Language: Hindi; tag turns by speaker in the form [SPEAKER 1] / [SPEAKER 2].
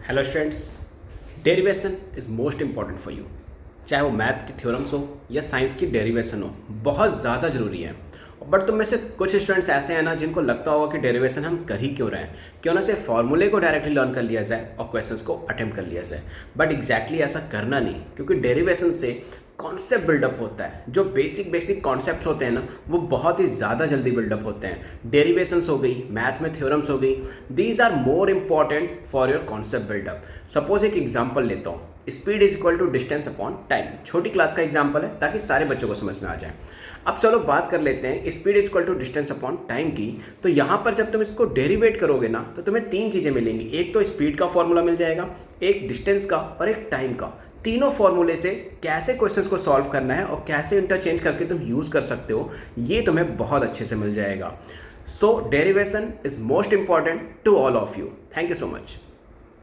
[SPEAKER 1] Hello students, derivation is most important for you. चाहे वो मैथ की थ्योरम्स हो या साइंस की डेरिवेशन हो, बहुत ज़्यादा ज़रूरी है। बट तुम में से कुछ स्टूडेंट्स ऐसे हैं ना जिनको लगता होगा कि डेरिवेशन हम कर ही क्यों रहे हैं, क्यों ना सिर्फ फॉर्मूले को डायरेक्टली लर्न कर लिया जाए और क्वेश्चंस को अटेम्प्ट कर लिया जाए। बट एग्जैक्टली ऐसा करना नहीं, क्योंकि डेरिवेशन से कॉन्सेप्ट बिल्डअप होता है। जो बेसिक कॉन्सेप्ट्स होते हैं ना, वो बहुत ही ज़्यादा जल्दी बिल्डअप होते हैं। डेरिवेशंस हो गई, मैथ में थ्योरम्स हो गई, these are more important for your concept buildup. Suppose एक एग्जाम्पल लेता हूँ, speed is equal to distance upon time. छोटी क्लास का एग्जाम्पल है ताकि सारे बच्चों को समझ में आ जाए। अब चलो बात कर लेते हैं speed is equal to distance upon time की। तो यहाँ पर जब तुम इसको डेरिवेट करोगे ना, तो तुम्हें तीन चीज़ें मिलेंगी। एक तो स्पीड का फॉर्मूला मिल जाएगा, एक डिस्टेंस का और एक टाइम का। तीनों फॉर्मूले से कैसे क्वेश्चंस को सॉल्व करना है और कैसे इंटरचेंज करके तुम यूज़ कर सकते हो, ये तुम्हें बहुत अच्छे से मिल जाएगा। So derivation is most important to all of you. Thank you so much.